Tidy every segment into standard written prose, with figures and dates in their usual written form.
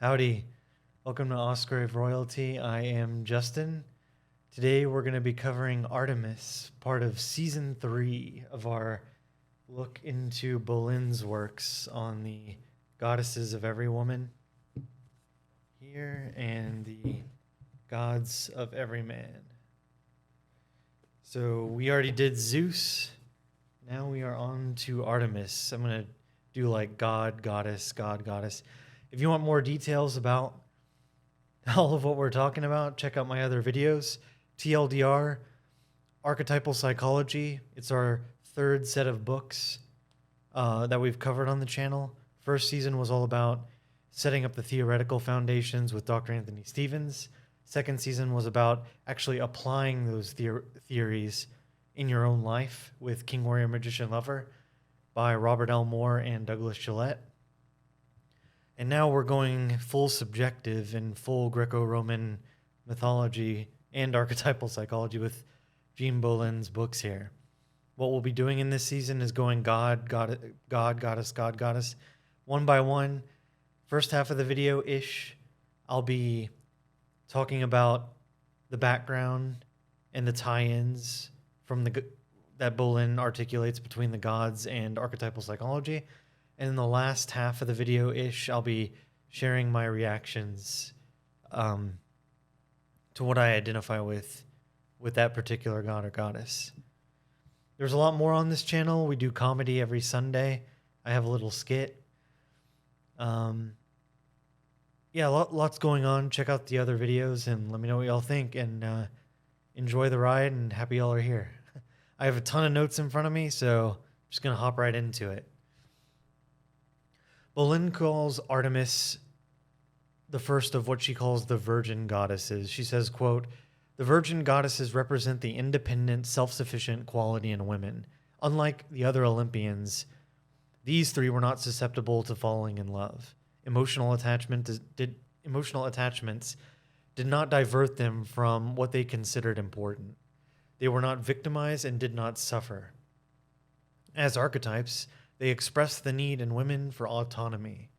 Howdy. Welcome to Ausgrave Royalty. I am Justin. Today we're going to be covering Artemis, part of Season 3 of our look into Bolen's works on the goddesses of every woman here and the gods of every man. So we already did Zeus. Now we are on to Artemis. I'm going to do like God, goddess, God, goddess. If you want more details about all of what we're talking about, check out my other videos. TLDR, Archetypal Psychology. It's our third set of books that we've covered on the channel. First season was all about setting up the theoretical foundations with Dr. Anthony Stevens. Second season was about actually applying those theories in your own life with King, Warrior, Magician, Lover by Robert L. Moore and Douglas Gillette. And now we're going full subjective and full Greco-Roman mythology and archetypal psychology with Jean Bolen's books here. What we'll be doing in this season is going God, goddess, God, goddess, one by one. First half of the video-ish, I'll be talking about the background and the tie-ins from that Bolen articulates between the gods and archetypal psychology. And in the last half of the video-ish, I'll be sharing my reactions to what I identify with that particular god or goddess. There's a lot more on this channel. We do comedy every Sunday. I have a little skit. Yeah, lots going on. Check out the other videos and let me know what y'all think. And enjoy the ride, and happy y'all are here. I have a ton of notes in front of me, so I'm just going to hop right into it. Bolen calls Artemis the first of what she calls the virgin goddesses. She says, quote, "The virgin goddesses represent the independent, self-sufficient quality in women. Unlike the other Olympians, these three were not susceptible to falling in love. Emotional attachments did not divert them from what they considered important. They were not victimized and did not suffer. As archetypes, they express the need in women for autonomy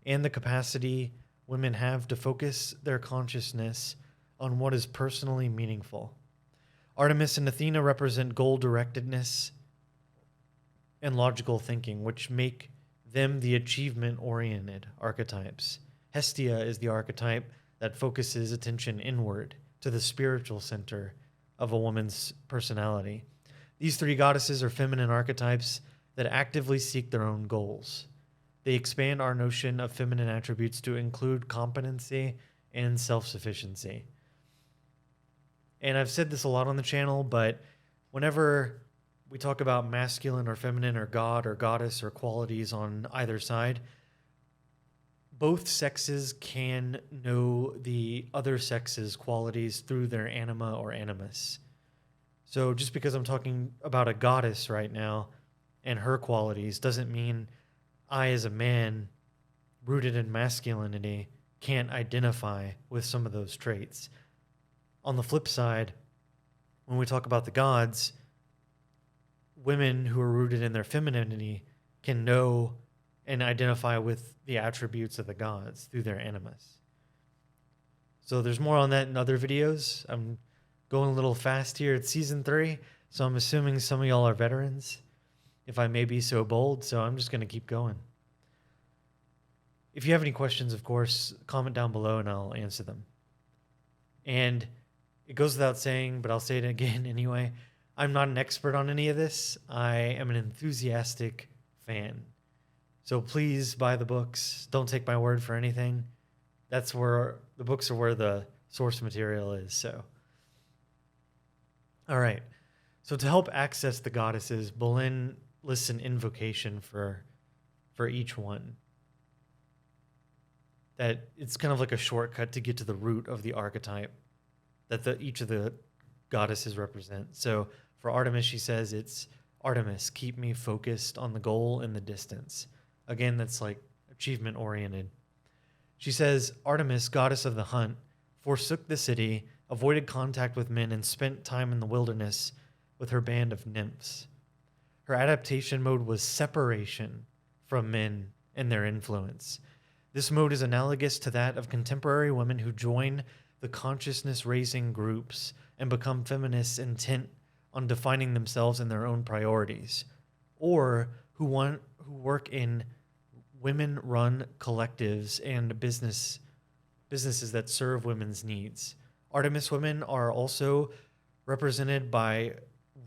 and the capacity women have to focus their consciousness on what is personally meaningful. Artemis and Athena represent goal-directedness and logical thinking, which make them the achievement-oriented archetypes. Hestia is the archetype that focuses attention inward to the spiritual center of a woman's personality. These three goddesses are feminine archetypes that actively seek their own goals. They expand our notion of feminine attributes to include competency and self-sufficiency." And I've said this a lot on the channel, but whenever we talk about masculine or feminine or god or goddess or qualities on either side, both sexes can know the other sex's qualities through their anima or animus. So just because I'm talking about a goddess right now and her qualities doesn't mean I, as a man rooted in masculinity, can't identify with some of those traits. On the flip side, when we talk about the gods, women who are rooted in their femininity can know and identify with the attributes of the gods through their animus. So there's more on that in other videos. I'm going a little fast here. It's season 3, so I'm assuming some of y'all are veterans, if I may be so bold, so I'm just going to keep going. If you have any questions, of course, comment down below and I'll answer them. And it goes without saying, but I'll say it again anyway, I'm not an expert on any of this. I am an enthusiastic fan. So please buy the books. Don't take my word for anything. That's where the books are, where the source material is. So, all right. So to help access the goddesses, Bolen lists an invocation for each one. That it's kind of like a shortcut to get to the root of the archetype that each of the goddesses represent. So for Artemis, she says it's, "Artemis, keep me focused on the goal in the distance." Again, that's like achievement-oriented. She says, "Artemis, goddess of the hunt, forsook the city, avoided contact with men, and spent time in the wilderness with her band of nymphs. Her adaptation mode was separation from men and their influence. This mode is analogous to that of contemporary women who join the consciousness-raising groups and become feminists intent on defining themselves and their own priorities, or who work in women-run collectives and businesses that serve women's needs. Artemis women are also represented by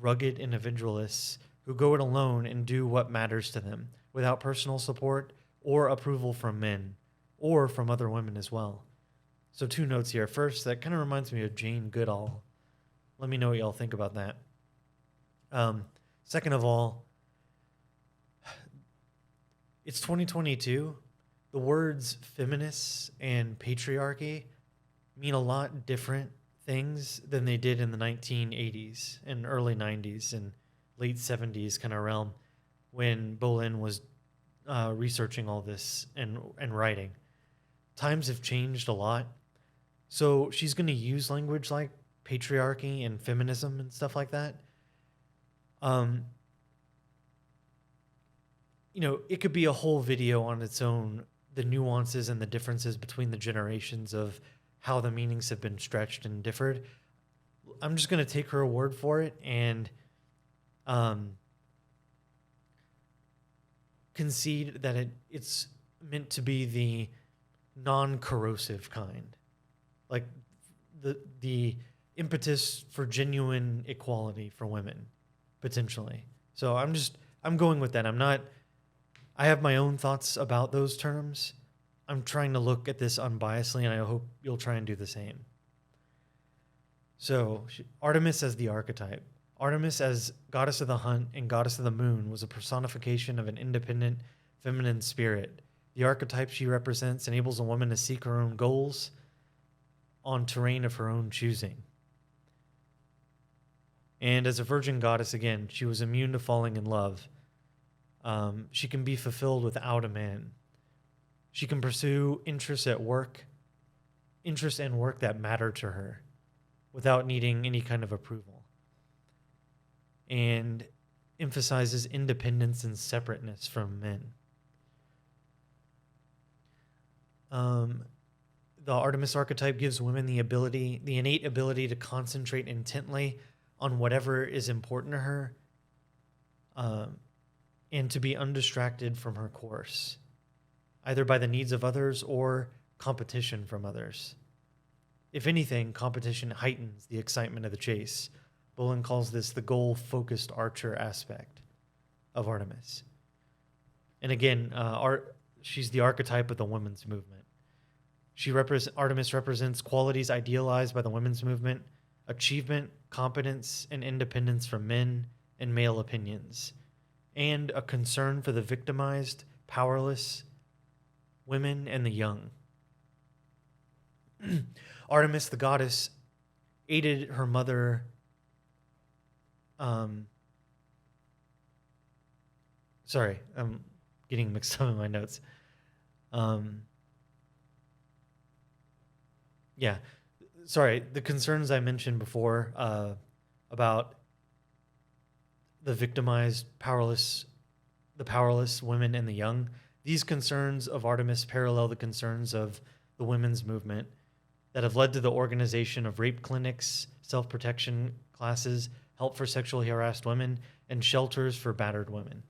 rugged individualists who go it alone and do what matters to them without personal support or approval from men or from other women as well. So 2 notes here. First, that kind of reminds me of Jane Goodall. Let me know what y'all think about that. Second of all, it's 2022. The words feminists and patriarchy mean a lot different things than they did in the 1980s and early 90s and late 70s kind of realm when Bolen was researching all this and writing. Times have changed a lot. So she's going to use language like patriarchy and feminism and stuff like that. It could be a whole video on its own, the nuances and the differences between the generations of how the meanings have been stretched and differed. I'm just going to take her word for it and concede that it's meant to be the non-corrosive kind, like the impetus for genuine equality for women, potentially. So I'm going with that. I have my own thoughts about those terms. I'm trying to look at this unbiasedly, and I hope you'll try and do the same. So, Artemis as the archetype. Artemis as goddess of the hunt and goddess of the moon was a personification of an independent feminine spirit. The archetype she represents enables a woman to seek her own goals on terrain of her own choosing. And as a virgin goddess, again, she was immune to falling in love. She can be fulfilled without a man. She can pursue interests and work that matter to her without needing any kind of approval. And emphasizes independence and separateness from men. The Artemis archetype gives women the innate ability to concentrate intently on whatever is important to her, and to be undistracted from her course, either by the needs of others or competition from others. If anything, competition heightens the excitement of the chase. Bolen calls this the goal-focused archer aspect of Artemis. And again, she's the archetype of the women's movement. Artemis represents qualities idealized by the women's movement: achievement, competence, and independence from men and male opinions, and a concern for the victimized, powerless, women, and the young. Artemis, the goddess, aided her mother sorry, I'm getting mixed up in my notes. The concerns I mentioned before about the victimized, the powerless women and the young. These concerns of Artemis parallel the concerns of the women's movement that have led to the organization of rape clinics, self-protection classes, help for sexually harassed women, and shelters for battered women.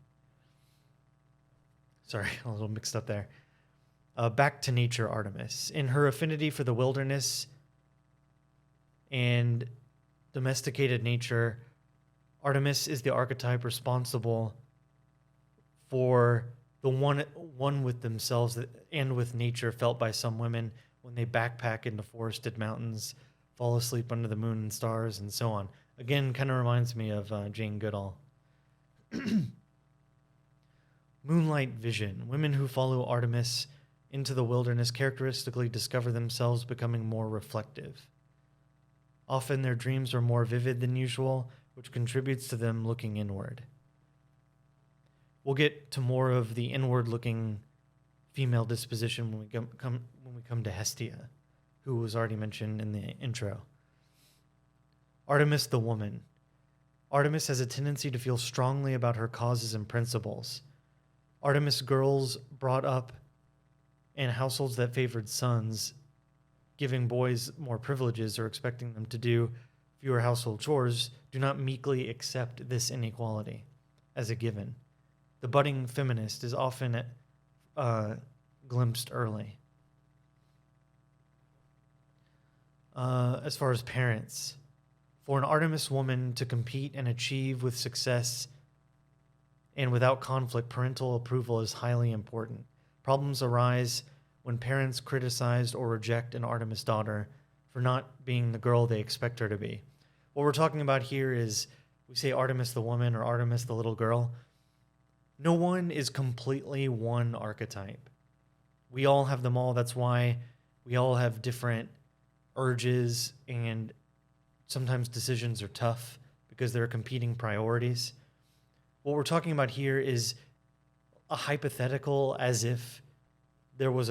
Sorry, a little mixed up there. Back to nature, Artemis. In her affinity for the wilderness and domesticated nature, Artemis is the archetype responsible for the one with themselves and with nature felt by some women when they backpack into forested mountains, fall asleep under the moon and stars, and so on. Again, kind of reminds me of Jane Goodall. Moonlight vision. Women who follow Artemis into the wilderness characteristically discover themselves becoming more reflective. Often their dreams are more vivid than usual, which contributes to them looking inward. We'll get to more of the inward-looking female disposition when we come to Hestia, who was already mentioned in the intro. Artemis the woman. Artemis has a tendency to feel strongly about her causes and principles. Artemis girls brought up and households that favored sons, giving boys more privileges or expecting them to do fewer household chores, do not meekly accept this inequality as a given. The budding feminist is often glimpsed early. As far as parents, for an Artemis woman to compete and achieve with success and without conflict, parental approval is highly important. Problems arise when parents criticize or reject an Artemis daughter for not being the girl they expect her to be. What we're talking about here is, we say Artemis the woman or Artemis the little girl. No one is completely one archetype. We all have them all. That's why we all have different urges, and sometimes decisions are tough because there are competing priorities. What we're talking about here is a hypothetical, as if there was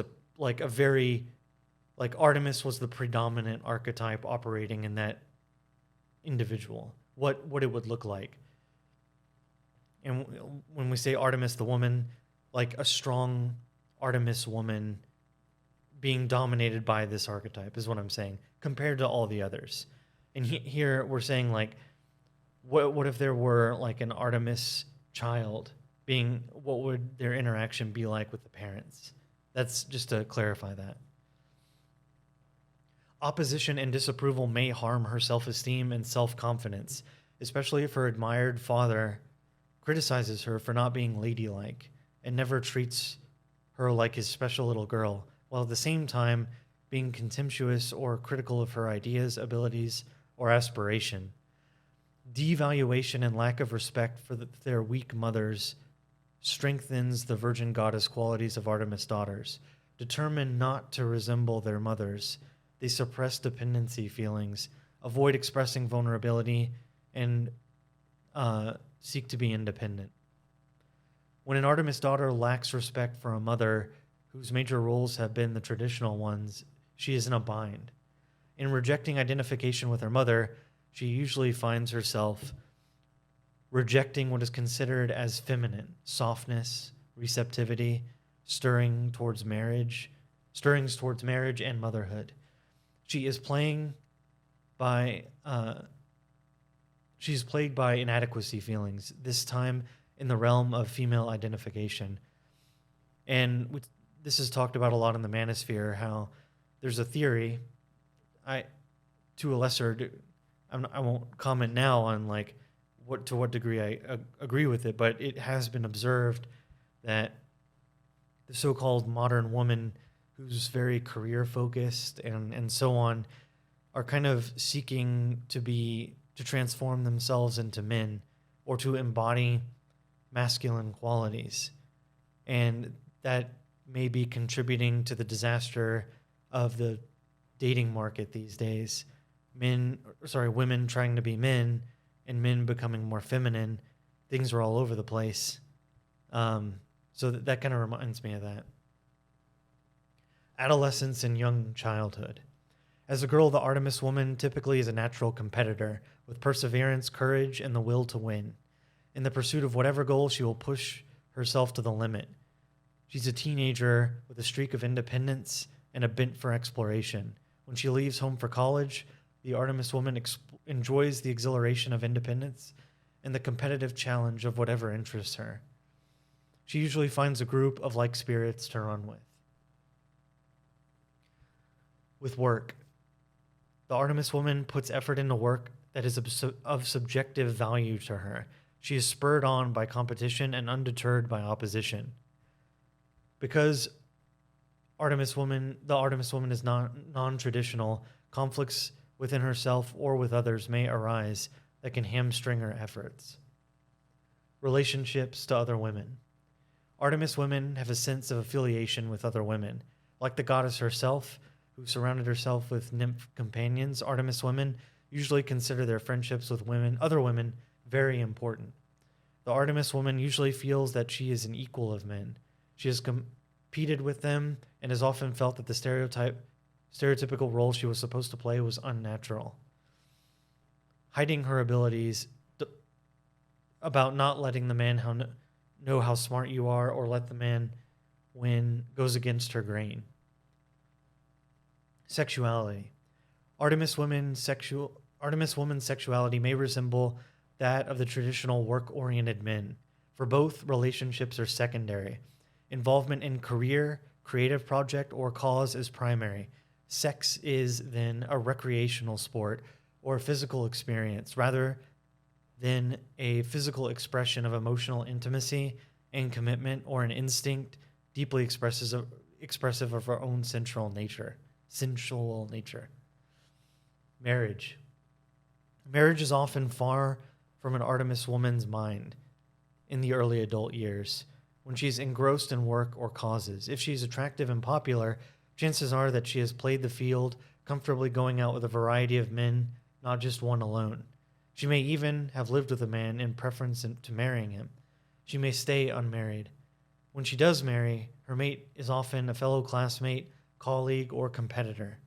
Artemis was the predominant archetype operating in that individual, what it would look like. And when we say Artemis the woman, like a strong Artemis woman being dominated by this archetype is what I'm saying, compared to all the others. And here we're saying, like, what if there were like an Artemis child being, what would their interaction be like with the parents? That's just to clarify that. Opposition and disapproval may harm her self-esteem and self-confidence, especially if her admired father criticizes her for not being ladylike and never treats her like his special little girl, while at the same time being contemptuous or critical of her ideas, abilities, or aspiration. Devaluation and lack of respect for their weak mothers strengthens the virgin goddess qualities of Artemis daughters. Determined not to resemble their mothers, they suppress dependency feelings, avoid expressing vulnerability, and seek to be independent. When an Artemis daughter lacks respect for a mother whose major roles have been the traditional ones, she is in a bind. In rejecting identification with her mother, she usually finds herself rejecting what is considered as feminine, softness, receptivity, stirrings towards marriage and motherhood. She is plagued by inadequacy feelings, this time in the realm of female identification. And this is talked about a lot in the manosphere, how there's a theory, I won't comment now on like to what degree I agree with it, but it has been observed that the so-called modern woman who's very career focused and so on are kind of seeking to transform themselves into men or to embody masculine qualities. And that may be contributing to the disaster of the dating market these days. Women trying to be men and men becoming more feminine. Things are all over the place. So that kind of reminds me of that. Adolescence and young childhood. As a girl, the Artemis woman typically is a natural competitor with perseverance, courage, and the will to win. In the pursuit of whatever goal, she will push herself to the limit. She's a teenager with a streak of independence and a bent for exploration. When she leaves home for college, the Artemis woman enjoys the exhilaration of independence and the competitive challenge of whatever interests her. She usually finds a group of like spirits to run with. With work, the Artemis woman puts effort into work that is of subjective value to her. She is spurred on by competition and undeterred by opposition. Because the Artemis woman is non-traditional, conflicts within herself or with others may arise that can hamstring her efforts. Relationships to other women. Artemis women have a sense of affiliation with other women. Like the goddess herself, who surrounded herself with nymph companions, Artemis women usually consider their friendships with other women, very important. The Artemis woman usually feels that she is an equal of men. She has competed with them and has often felt that the stereotypical role she was supposed to play was unnatural. Hiding her abilities about not letting the man know how smart you are or let the man when goes against her grain. Sexuality. Artemis woman's sexuality may resemble that of the traditional work-oriented men, for both relationships are secondary. Involvement in career, creative project, or cause is primary. Sex is then a recreational sport or a physical experience rather than a physical expression of emotional intimacy and commitment, or an instinct deeply expressive of our own sensual nature. Marriage. Marriage is often far from an Artemis woman's mind in the early adult years, when she's engrossed in work or causes. If she's attractive and popular, chances are that she has played the field, comfortably going out with a variety of men, not just one alone. She may even have lived with a man in preference to marrying him. She may stay unmarried. When she does marry, her mate is often a fellow classmate, colleague, or competitor.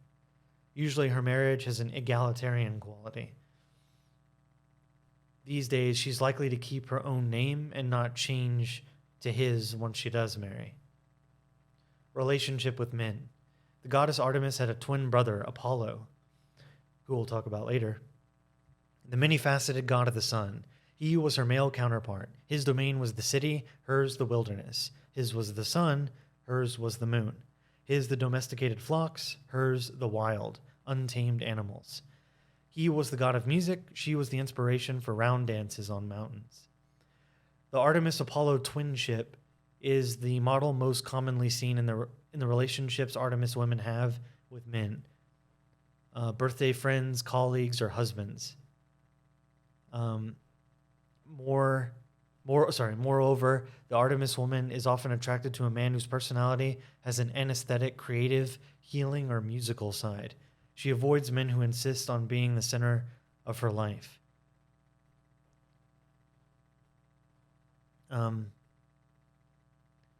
Usually her marriage has an egalitarian quality. These days, she's likely to keep her own name and not change to his once she does marry. Relationship with men. The goddess Artemis had a twin brother, Apollo, who we'll talk about later. The many-faceted god of the sun. He was her male counterpart. His domain was the city, hers the wilderness. His was the sun, hers was the moon. His the domesticated flocks, hers the wild, untamed animals. He was the god of music, she was the inspiration for round dances on mountains. The Artemis-Apollo twinship is the model most commonly seen in the relationships Artemis women have with men. Birthday friends, colleagues, or husbands. Moreover, the Artemis woman is often attracted to a man whose personality has an anesthetic, creative, healing, or musical side. She avoids men who insist on being the center of her life.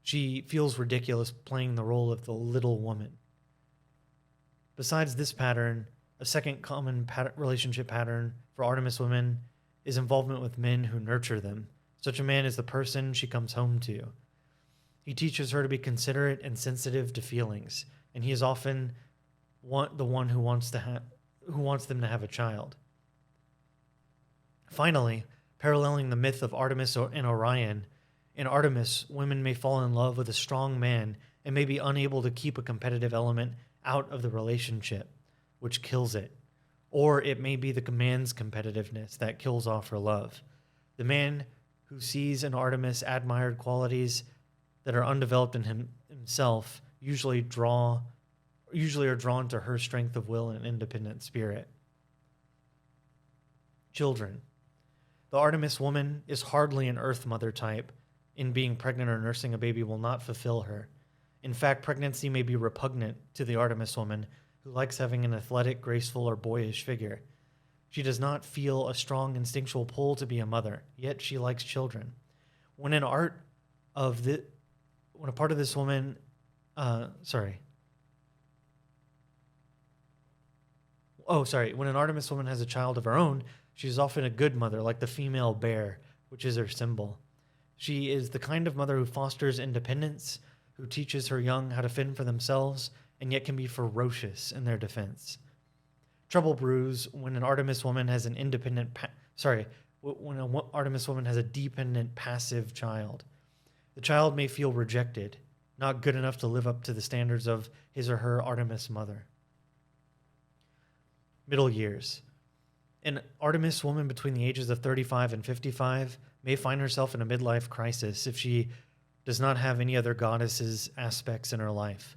She feels ridiculous playing the role of the little woman. Besides this pattern, a second common relationship pattern for Artemis women is involvement with men who nurture them. Such a man is the person she comes home to. He teaches her to be considerate and sensitive to feelings, and he is often the one who wants them to have a child. Finally, paralleling the myth of Artemis and Orion, in Artemis, women may fall in love with a strong man and may be unable to keep a competitive element out of the relationship, which kills it. Or it may be the man's competitiveness that kills off her love. The man who sees in Artemis admired qualities that are undeveloped in himself usually are drawn to her strength of will and independent spirit. Children. The Artemis woman is hardly an Earth Mother type. In being pregnant or nursing a baby will not fulfill her. In fact, pregnancy may be repugnant to the Artemis woman, who likes having an athletic, graceful, or boyish figure. She does not feel a strong instinctual pull to be a mother, yet she likes children. When an Artemis woman has a child of her own, she is often a good mother, like the female bear, which is her symbol. She is the kind of mother who fosters independence, who teaches her young how to fend for themselves, and yet can be ferocious in their defense. Trouble brews when an Artemis woman has an Artemis woman has a dependent, passive child. The child may feel rejected, not good enough to live up to the standards of his or her Artemis mother. Middle years. An Artemis woman between the ages of 35 and 55 may find herself in a midlife crisis if she does not have any other goddesses' aspects in her life.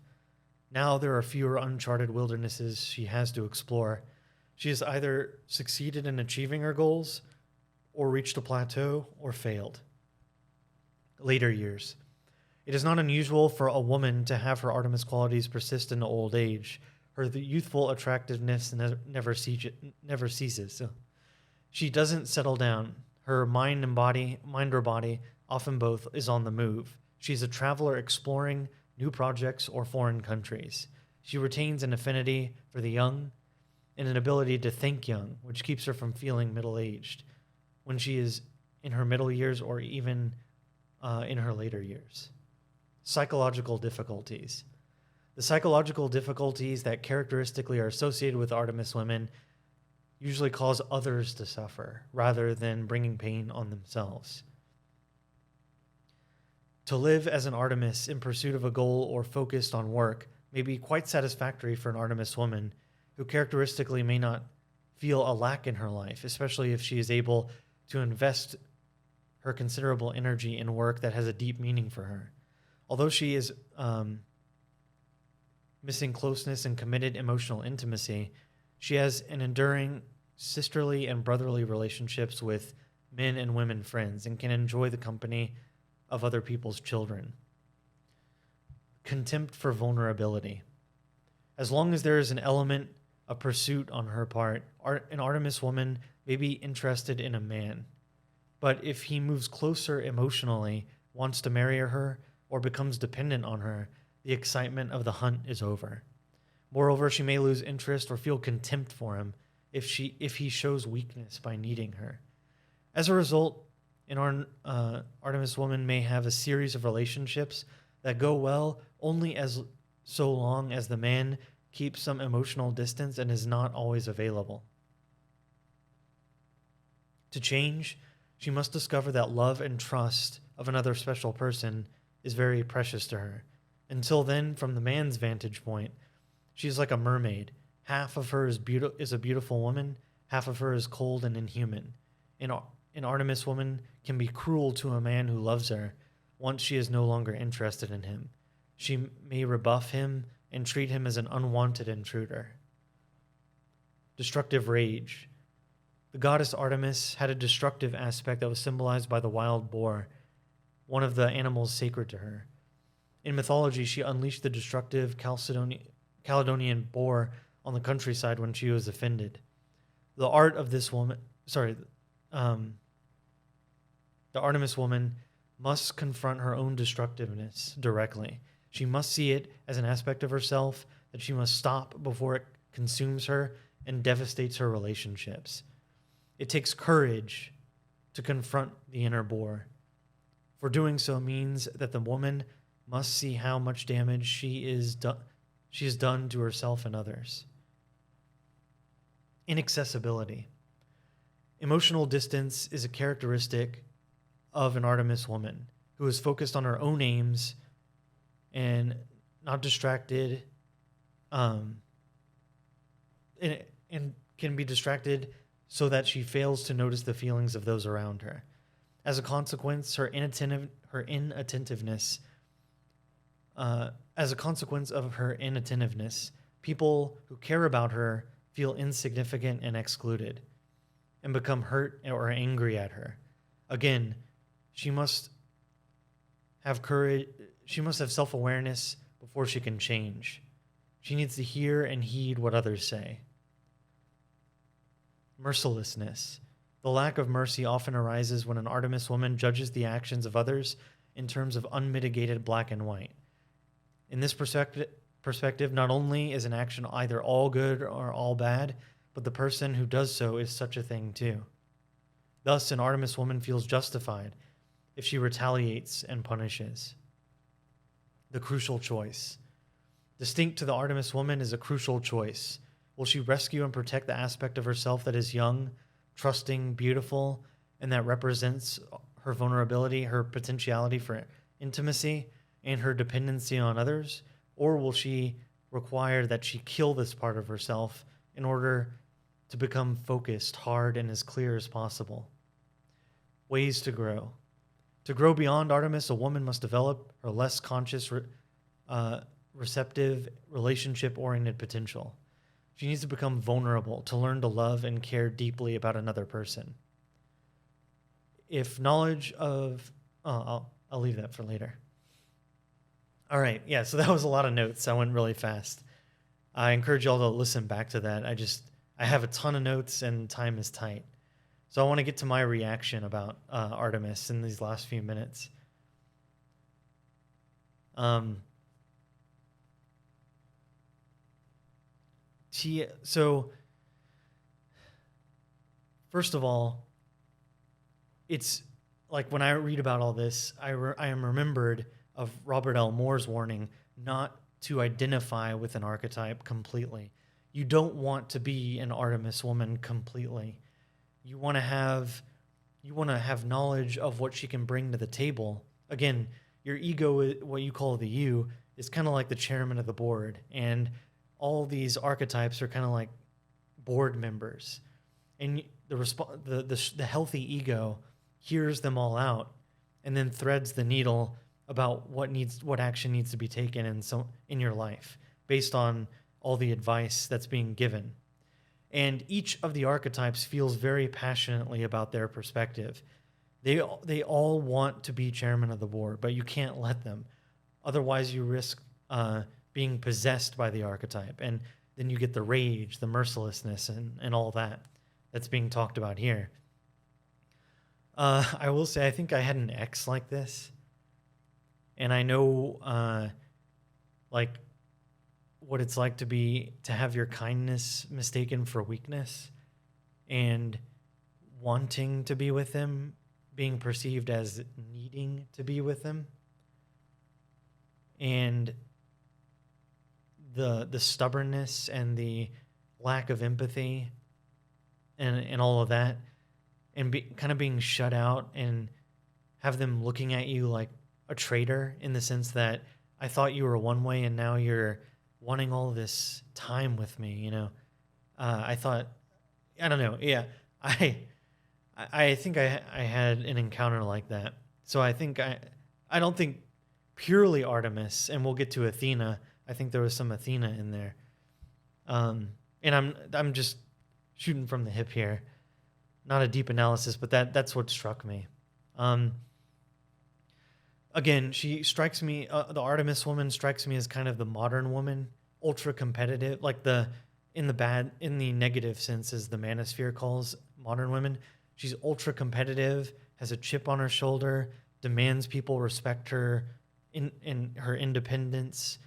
Now there are fewer uncharted wildernesses she has to explore. She has either succeeded in achieving her goals, or reached a plateau, or failed. Later years. It is not unusual for a woman to have her Artemis qualities persist into old age. Her youthful attractiveness never ceases. She doesn't settle down. Her mind or body, often both, is on the move. She's a traveler exploring new projects or foreign countries. She retains an affinity for the young and an ability to think young, which keeps her from feeling middle-aged when she is in her middle years or even in her later years. Psychological difficulties. The psychological difficulties that characteristically are associated with Artemis women usually cause others to suffer rather than bringing pain on themselves. To live as an Artemis in pursuit of a goal or focused on work may be quite satisfactory for an Artemis woman who characteristically may not feel a lack in her life, especially if she is able to invest her considerable energy in work that has a deep meaning for her. Although she is missing closeness and committed emotional intimacy, she has an enduring sisterly and brotherly relationships with men and women friends and can enjoy the company of other people's children. Contempt for vulnerability. As long as there is an element of pursuit on her part, an Artemis woman may be interested in a man. But if he moves closer emotionally, wants to marry her, or becomes dependent on her, the excitement of the hunt is over. Moreover, she may lose interest or feel contempt for him if he shows weakness by needing her. As a result, an Artemis woman may have a series of relationships that go well only as so long as the man keeps some emotional distance and is not always available. To change, she must discover that love and trust of another special person is very precious to her. Until then, from the man's vantage point, she is like a mermaid. Half of her is a beautiful woman, half of her is cold and inhuman. An Artemis woman can be cruel to a man who loves her once she is no longer interested in him. She may rebuff him and treat him as an unwanted intruder. Destructive rage. The goddess Artemis had a destructive aspect that was symbolized by the wild boar, one of the animals sacred to her. In mythology, she unleashed the destructive Caledonian boar on the countryside when she was offended. The Artemis woman must confront her own destructiveness directly. She must see it as an aspect of herself that she must stop before it consumes her and devastates her relationships. It takes courage to confront the inner boar. For doing so means that the woman must see how much damage she has done to herself and others. Inaccessibility. Emotional distance is a characteristic of an Artemis woman who is focused on her own aims and not distracted, and can be distracted so that she fails to notice the feelings of those around her. As a consequence, her inattentiveness, people who care about her feel insignificant and excluded and become hurt or angry at her. Again, she must have courage. She must have self-awareness before she can change. She needs to hear and heed what others say. Mercilessness. The lack of mercy often arises when an Artemis woman judges the actions of others in terms of unmitigated black and white. In this perspective, not only is an action either all good or all bad, but the person who does so is such a thing too. Thus, an Artemis woman feels justified if she retaliates and punishes. The crucial choice. Distinct to the Artemis woman is a crucial choice. Will she rescue and protect the aspect of herself that is young, trusting, beautiful, and that represents her vulnerability, her potentiality for intimacy, and her dependency on others? Or will she require that she kill this part of herself in order to become focused, hard, and as clear as possible? Ways to grow. To grow beyond Artemis, a woman must develop her less conscious, receptive, relationship-oriented potential. She needs to become vulnerable, to learn to love and care deeply about another person. If knowledge of... I'll leave that for later. All right, yeah, so that was a lot of notes. I went really fast. I encourage y'all to listen back to that. I have a ton of notes and time is tight. So I want to get to my reaction about Artemis in these last few minutes. So, first of all, it's like when I read about all this, I am remembered of Robert L. Moore's warning not to identify with an archetype completely. You don't want to be an Artemis woman completely. You want to have knowledge of what she can bring to the table. Again, your ego, what you call the you, is kind of like the chairman of the board, and all these archetypes are kind of like board members. And the healthy ego hears them all out, and then threads the needle about what action needs to be taken in your life based on all the advice that's being given. And each of the archetypes feels very passionately about their perspective. They all want to be chairman of the board, but you can't let them. Otherwise, you risk being possessed by the archetype, and then you get the rage, the mercilessness, and all that's being talked about here. I will say, I think I had an ex like this, and I know like what it's like to have your kindness mistaken for weakness, and wanting to be with them being perceived as needing to be with them, and the stubbornness and the lack of empathy and all of that, and kind of being shut out, and have them looking at you like a traitor, in the sense that I thought you were one way and now you're wanting all this time with me, you know. I thought, I don't know, yeah, I think I had an encounter like that. So I don't think purely Artemis, and we'll get to Athena. I think there was some Athena in there. And I'm just shooting from the hip here. Not a deep analysis, but that's what struck me. Again, she strikes me, the Artemis woman strikes me as kind of the modern woman, ultra competitive, like in the negative sense, as the manosphere calls modern women. She's ultra competitive, has a chip on her shoulder, demands people respect her in her independence,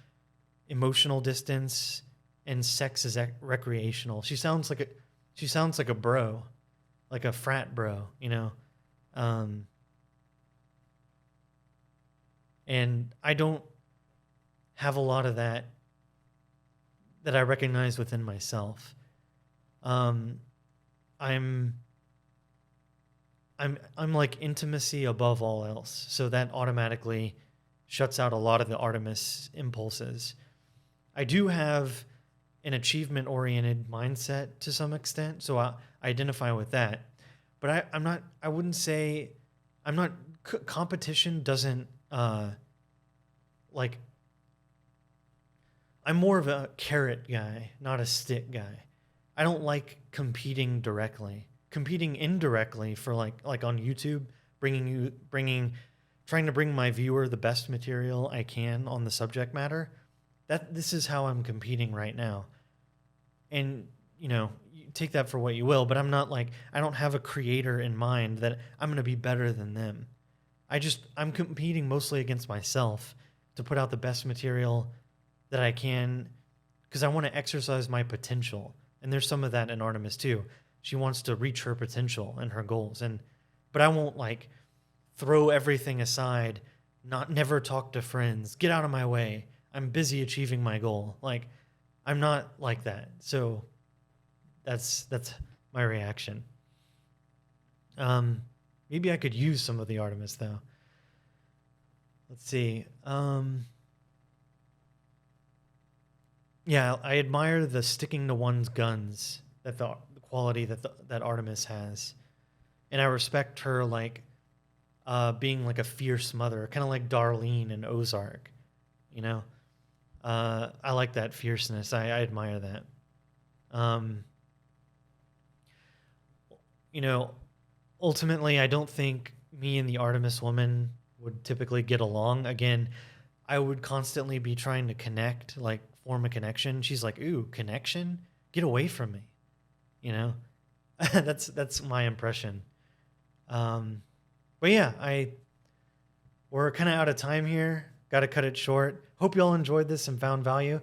emotional distance, and sex is recreational. She sounds like a bro, like a frat bro, you know. And I don't have a lot of that I recognize within myself. I'm like intimacy above all else, so that automatically shuts out a lot of the Artemis impulses. I do have an achievement-oriented mindset to some extent, so I identify with that. But I wouldn't say, competition doesn't, like, I'm more of a carrot guy, not a stick guy. I don't like competing directly. Competing indirectly for like on YouTube, trying to bring my viewer the best material I can on the subject matter. This is how I'm competing right now. And, you know, you take that for what you will, but I don't have a creator in mind that I'm going to be better than them. I'm competing mostly against myself to put out the best material that I can, because I want to exercise my potential. And there's some of that in Artemis too. She wants to reach her potential and her goals. But I won't like throw everything aside, never talk to friends, get out of my way. I'm busy achieving my goal. Like, I'm not like that. So that's my reaction. Maybe I could use some of the Artemis though. Let's see. Yeah, I admire the sticking to one's guns, the quality that Artemis has, and I respect her like being like a fierce mother, kind of like Darlene in Ozark, you know. I like that fierceness. I admire that. You know, ultimately, I don't think me and the Artemis woman would typically get along. Again, I would constantly be trying to connect, like form a connection. She's like, "Ooh, connection? Get away from me," you know. that's my impression. But yeah, we're kind of out of time here. Got to cut it short. Hope you all enjoyed this and found value.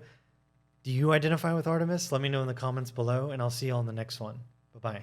Do you identify with Artemis? Let me know in the comments below, and I'll see you all in the next one. Bye-bye.